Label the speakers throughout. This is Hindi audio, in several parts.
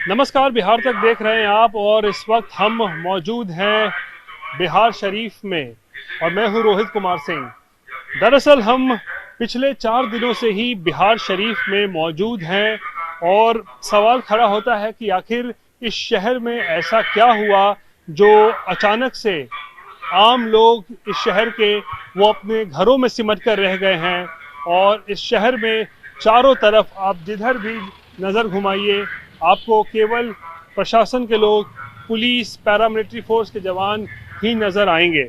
Speaker 1: नमस्कार, बिहार तक देख रहे हैं आप और इस वक्त हम मौजूद हैं बिहार शरीफ में और मैं हूं रोहित कुमार सिंह। दरअसल हम पिछले 4 दिनों से ही बिहार शरीफ में मौजूद हैं और सवाल खड़ा होता है कि आखिर इस शहर में ऐसा क्या हुआ जो अचानक से आम लोग इस शहर के वो अपने घरों में सिमट कर रह गए हैं और इस शहर में चारों तरफ आप जिधर भी नज़र घुमाइए आपको केवल प्रशासन के लोग, पुलिस, पैरामिलिट्री फोर्स के जवान ही नजर आएंगे।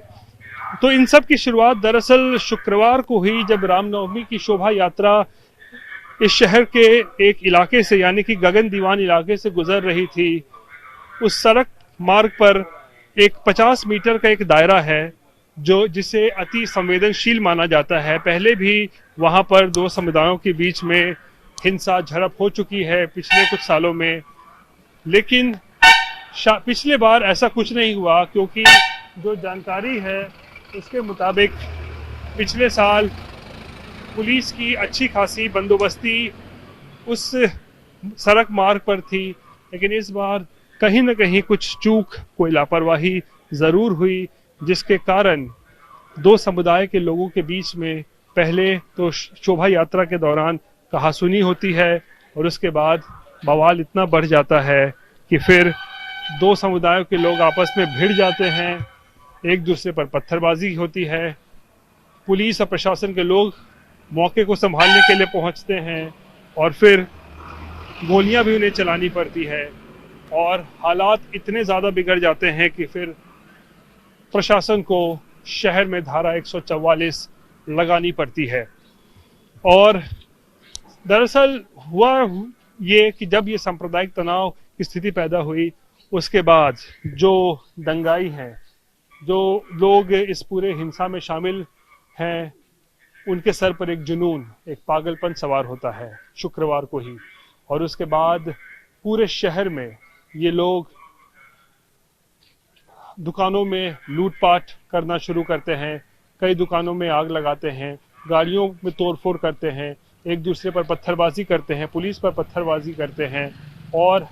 Speaker 1: तो इन सब की शुरुआत दरअसल शुक्रवार को हुई जब रामनवमी की शोभा यात्रा इस शहर के एक इलाके से यानी कि गगन दीवान इलाके से गुजर रही थी। उस सड़क मार्ग पर एक 50 मीटर का एक दायरा है जो जिसे अति संवेदनशील माना जाता है। पहले भी वहां पर दो समुदायों के बीच में हिंसा झड़प हो चुकी है पिछले कुछ सालों में, लेकिन पिछले बार ऐसा कुछ नहीं हुआ क्योंकि जो जानकारी है उसके मुताबिक पिछले साल पुलिस की अच्छी खासी बंदोबस्ती उस सड़क मार्ग पर थी, लेकिन इस बार कहीं न कहीं कुछ चूक, कोई लापरवाही जरूर हुई जिसके कारण दो समुदाय के लोगों के बीच में पहले तो शोभा यात्रा के दौरान कहासुनी होती है और उसके बाद बवाल इतना बढ़ जाता है कि फिर दो समुदायों के लोग आपस में भिड़ जाते हैं, एक दूसरे पर पत्थरबाजी होती है, पुलिस और प्रशासन के लोग मौके को संभालने के लिए पहुंचते हैं और फिर गोलियां भी उन्हें चलानी पड़ती है और हालात इतने ज़्यादा बिगड़ जाते हैं कि फिर प्रशासन को शहर में धारा 144 लगानी पड़ती है। और दरअसल हुआ ये कि जब ये सांप्रदायिक तनाव की स्थिति पैदा हुई उसके बाद जो दंगाई हैं, जो लोग इस पूरे हिंसा में शामिल हैं, उनके सर पर एक जुनून, एक पागलपन सवार होता है शुक्रवार को ही। और उसके बाद पूरे शहर में ये लोग दुकानों में लूटपाट करना शुरू करते हैं, कई दुकानों में आग लगाते हैं, गाड़ियों में तोड़फोड़ करते हैं, एक दूसरे पर पत्थरबाजी करते हैं, पुलिस पर पत्थरबाजी करते हैं और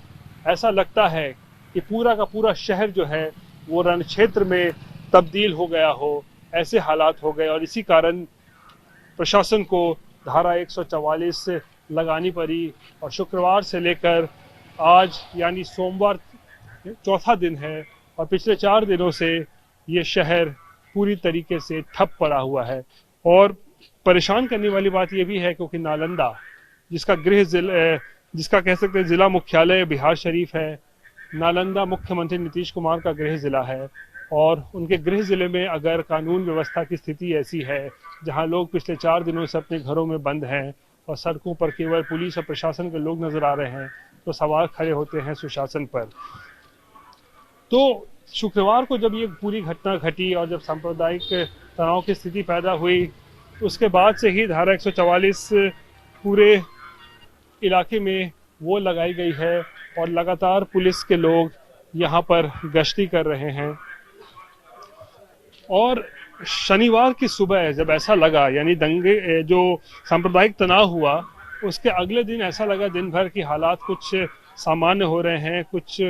Speaker 1: ऐसा लगता है कि पूरा का पूरा शहर जो है वो रण क्षेत्र में तब्दील हो गया हो, ऐसे हालात हो गए। और इसी कारण प्रशासन को धारा 144 लगानी पड़ी और शुक्रवार से लेकर आज यानी सोमवार चौथा दिन है और पिछले 4 दिनों से ये शहर पूरी तरीके से ठप पड़ा हुआ है। और परेशान करने वाली बात यह भी है क्योंकि नालंदा, जिसका कह सकते हैं जिला मुख्यालय बिहार शरीफ है, नालंदा मुख्यमंत्री नीतीश कुमार का गृह जिला है और उनके गृह जिले में अगर कानून व्यवस्था की स्थिति ऐसी है जहां लोग पिछले 4 दिनों से अपने घरों में बंद हैं और सड़कों पर केवल पुलिस और प्रशासन के लोग नजर आ रहे हैं, तो सवाल खड़े होते हैं सुशासन पर। तो शुक्रवार को जब ये पूरी घटना घटी और जब सांप्रदायिक तनाव की स्थिति पैदा हुई उसके बाद से ही धारा 144 पूरे इलाके में वो लगाई गई है और लगातार पुलिस के लोग यहाँ पर गश्ती कर रहे हैं। और शनिवार की सुबह जब ऐसा लगा, यानी दंगे जो सांप्रदायिक तनाव हुआ उसके अगले दिन ऐसा लगा दिन भर की हालात कुछ सामान्य हो रहे हैं, कुछ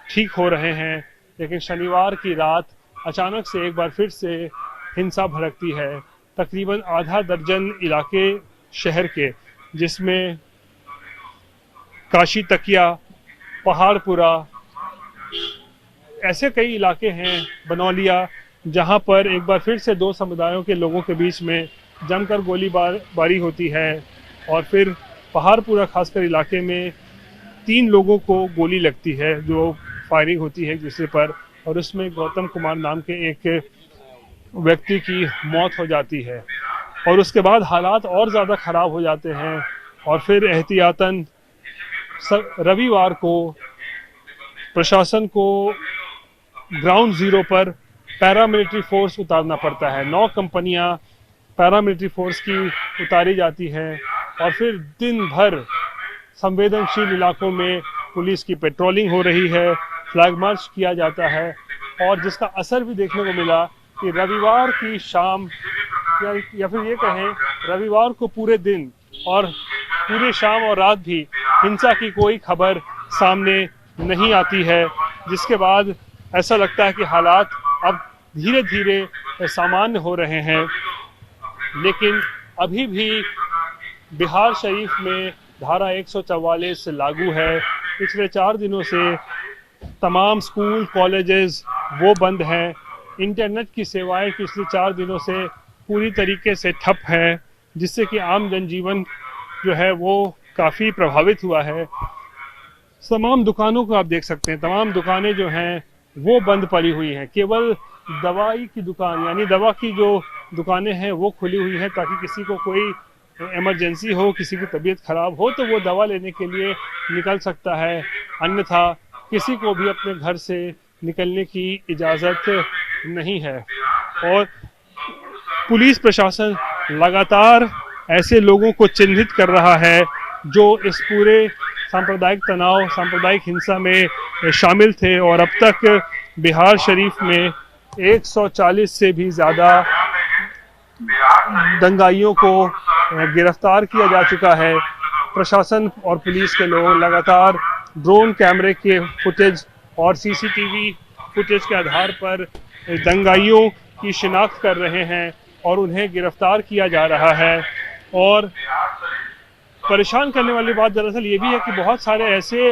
Speaker 1: ठीक हो रहे हैं, लेकिन शनिवार की रात अचानक से एक बार फिर से हिंसा भड़कती है। तकरीबन आधा दर्जन इलाके शहर के, जिसमें काशी तकिया, पहाड़पुरा, ऐसे कई इलाके हैं, बनौलिया, जहां पर एक बार फिर से दो समुदायों के लोगों के बीच में जमकर गोलीबारी होती है। और फिर पहाड़पुरा खासकर इलाके में 3 लोगों को गोली लगती है, जो फायरिंग होती है एक दूसरे पर, और उसमें गौतम कुमार नाम के एक व्यक्ति की मौत हो जाती है। और उसके बाद हालात और ज़्यादा ख़राब हो जाते हैं और फिर एहतियातन रविवार को प्रशासन को ग्राउंड ज़ीरो पर पैरामिलिट्री फोर्स उतारना पड़ता है। 9 कंपनियां पैरामिलिट्री फोर्स की उतारी जाती हैं और फिर दिन भर संवेदनशील इलाकों में पुलिस की पेट्रोलिंग हो रही है, फ्लैग मार्च किया जाता है और जिसका असर भी देखने को मिला कि रविवार की शाम या फिर ये कहें रविवार को पूरे दिन और पूरे शाम और रात भी हिंसा की कोई खबर सामने नहीं आती है, जिसके बाद ऐसा लगता है कि हालात अब धीरे धीरे सामान्य हो रहे हैं। लेकिन अभी भी बिहार शरीफ में धारा 144 लागू है। पिछले 4 दिनों से तमाम स्कूल कॉलेजेस वो बंद हैं। इंटरनेट की सेवाएं पिछले 4 दिनों से पूरी तरीके से ठप है, जिससे कि आम जनजीवन जो है वो काफ़ी प्रभावित हुआ है। तमाम दुकानों को आप देख सकते हैं, तमाम दुकानें जो हैं वो बंद पड़ी हुई हैं। केवल दवाई की दुकान यानी दवा की जो दुकानें हैं वो खुली हुई हैं, ताकि किसी को कोई इमरजेंसी हो, किसी की तबीयत खराब हो तो वो दवा लेने के लिए निकल सकता है, अन्यथा किसी को भी अपने घर से निकलने की इजाज़त नहीं है। और पुलिस प्रशासन लगातार ऐसे लोगों को चिन्हित कर रहा है जो इस पूरे सांप्रदायिक तनाव, सांप्रदायिक हिंसा में शामिल थे, और अब तक बिहार शरीफ में 140 से भी ज़्यादा दंगाइयों को गिरफ्तार किया जा चुका है। प्रशासन और पुलिस के लोग लगातार ड्रोन कैमरे के फुटेज और सीसीटीवी फुटेज के आधार पर दंगाइयों की शिनाख्त कर रहे हैं और उन्हें गिरफ्तार किया जा रहा है। और परेशान करने वाली बात दरअसल ये भी है कि बहुत सारे ऐसे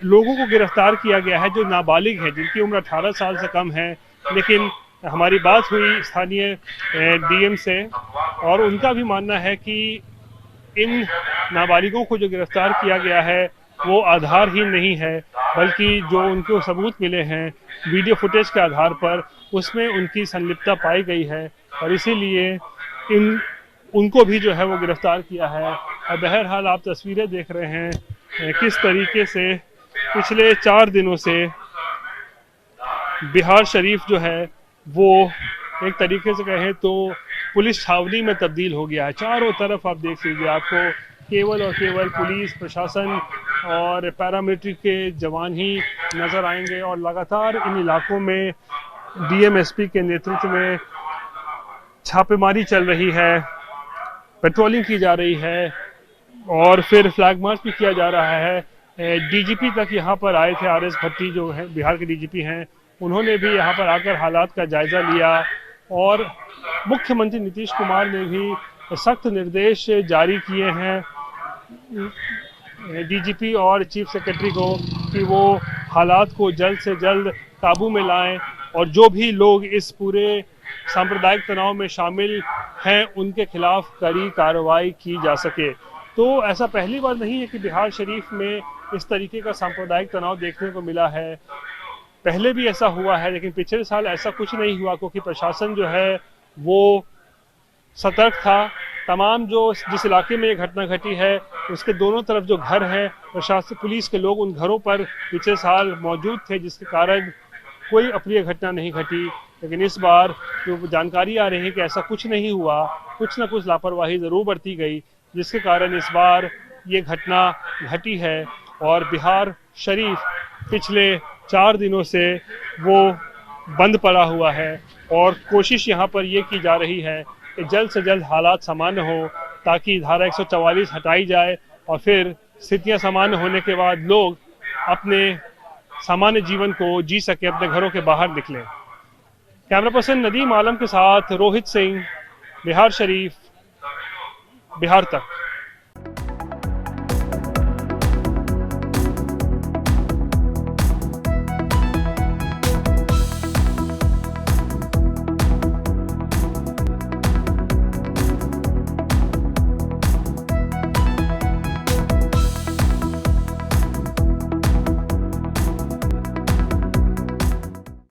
Speaker 1: लोगों को गिरफ्तार किया गया है जो नाबालिग हैं, जिनकी उम्र 18 साल से कम है। लेकिन हमारी बात हुई स्थानीय डीएम से और उनका भी मानना है कि इन नाबालिगों को जो गिरफ्तार किया गया है वो आधारहीन नहीं है, बल्कि जो उनको सबूत मिले हैं वीडियो फुटेज के आधार पर, उसमें उनकी संलिप्तता पाई गई है और इसीलिए उनको भी जो है वो गिरफ्तार किया है। और बहरहाल आप तस्वीरें देख रहे हैं किस तरीके से पिछले 4 दिनों से बिहार शरीफ जो है वो एक तरीके से कहें तो पुलिस छावनी में तब्दील हो गया है। चारों तरफ आप देख लीजिए, आपको केवल और केवल पुलिस प्रशासन और पैरामिलिट्री के जवान ही नज़र आएंगे और लगातार इन इलाकों में डीएमएसपी के नेतृत्व में छापेमारी चल रही है, पेट्रोलिंग की जा रही है और फिर फ्लैग मार्च भी किया जा रहा है। डीजीपी तक यहाँ पर आए थे, आरएस भट्टी जो है बिहार के डीजीपी हैं, उन्होंने भी यहाँ पर आकर हालात का जायजा लिया और मुख्यमंत्री नीतीश कुमार ने भी सख्त निर्देश जारी किए हैं डीजीपी और चीफ सेक्रेटरी को कि वो हालात को जल्द से जल्द काबू में लाएं और जो भी लोग इस पूरे सांप्रदायिक तनाव में शामिल हैं उनके खिलाफ कड़ी कार्रवाई की जा सके। तो ऐसा पहली बार नहीं है कि बिहार शरीफ में इस तरीके का सांप्रदायिक तनाव देखने को मिला है, पहले भी ऐसा हुआ है, लेकिन पिछले साल ऐसा कुछ नहीं हुआ क्योंकि प्रशासन जो है वो सतर्क था। तमाम जो जिस इलाके में ये घटना घटी है उसके दोनों तरफ जो घर हैं, प्रशासन पुलिस के लोग उन घरों पर पिछले साल मौजूद थे, जिसके कारण कोई अप्रिय घटना नहीं घटी। लेकिन इस बार जो जानकारी आ रही है कि ऐसा कुछ नहीं हुआ, कुछ ना कुछ लापरवाही ज़रूर बरती गई, जिसके कारण इस बार ये घटना घटी है और बिहार शरीफ पिछले 4 दिनों से वो बंद पड़ा हुआ है। और कोशिश यहाँ पर ये की जा रही है कि जल्द से जल्द हालात सामान्य हो ताकि धारा 144 हटाई जाए और फिर स्थितियाँ सामान्य होने के बाद लोग अपने सामान्य जीवन को जी सके, अपने घरों के बाहर निकलें। कैमरा पर्सन नदीम आलम के साथ रोहित सिंह, बिहार शरीफ, बिहार तक।